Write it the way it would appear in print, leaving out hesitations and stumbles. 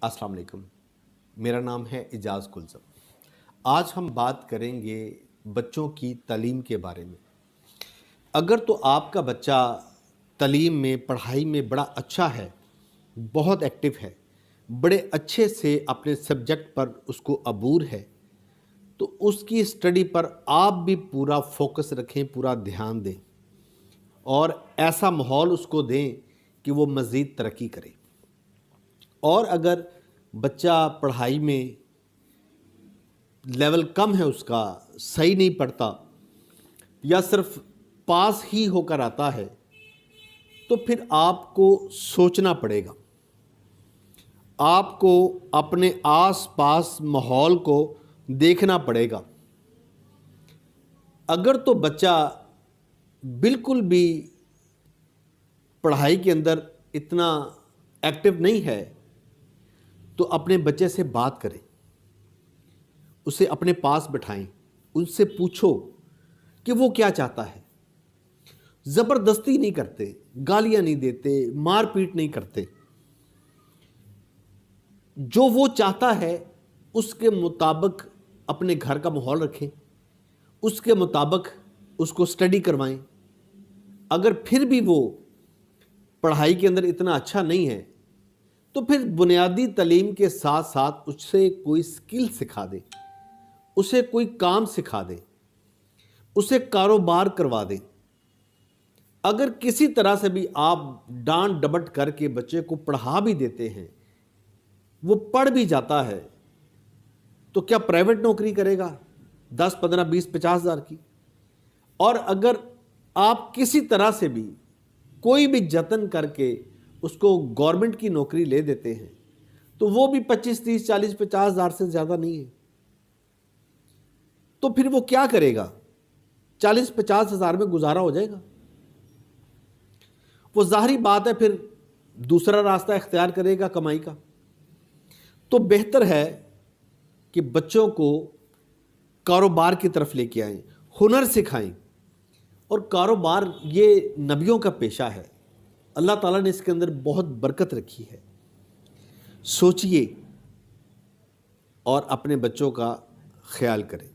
अस्सलाम वालेकुम। मेरा नाम है एजाज़ कुलसम। आज हम बात करेंगे बच्चों की तालीम के बारे में। अगर तो आपका बच्चा तालीम में, पढ़ाई में बड़ा अच्छा है, बहुत एक्टिव है, बड़े अच्छे से अपने सब्जेक्ट पर उसको अबूर है, तो उसकी स्टडी पर आप भी पूरा फोकस रखें, पूरा ध्यान दें और ऐसा माहौल उसको दें कि वो मज़ीद तरक्की करे। और अगर बच्चा पढ़ाई में लेवल कम है, उसका सही नहीं पढ़ता या सिर्फ पास ही होकर आता है, तो फिर आपको सोचना पड़ेगा। आपको अपने आस पास माहौल को देखना पड़ेगा। अगर तो बच्चा बिल्कुल भी पढ़ाई के अंदर इतना एक्टिव नहीं है, तो अपने बच्चे से बात करें, उसे अपने पास बिठाएं, उनसे पूछो कि वो क्या चाहता है। ज़बरदस्ती नहीं करते, गालियां नहीं देते, मार पीट नहीं करते। जो वो चाहता है उसके मुताबिक अपने घर का माहौल रखें, उसके मुताबिक उसको स्टडी करवाएं। अगर फिर भी वो पढ़ाई के अंदर इतना अच्छा नहीं है, तो फिर बुनियादी तालीम के साथ साथ उससे कोई स्किल सिखा दें, उसे कोई काम सिखा दें, उसे कारोबार करवा दें। अगर किसी तरह से भी आप डांट डपट करके बच्चे को पढ़ा भी देते हैं, वो पढ़ भी जाता है, तो क्या प्राइवेट नौकरी करेगा 10, 15, 20, 50 हज़ार की? और अगर आप किसी तरह से भी कोई भी जतन करके उसको गवर्नमेंट की नौकरी ले देते हैं, तो वो भी 25, 30, 40, 50 हज़ार से ज़्यादा नहीं है। तो फिर वो क्या करेगा? 40, 50 हज़ार में गुजारा हो जाएगा? वो ज़ाहिरी बात है फिर दूसरा रास्ता इख्तियार करेगा कमाई का। तो बेहतर है कि बच्चों को कारोबार की तरफ लेके आएं, हुनर सिखाएं। और कारोबार ये नबियों का पेशा है, अल्लाह ताला ने इसके अंदर बहुत बरकत रखी है। सोचिए और अपने बच्चों का ख्याल करें।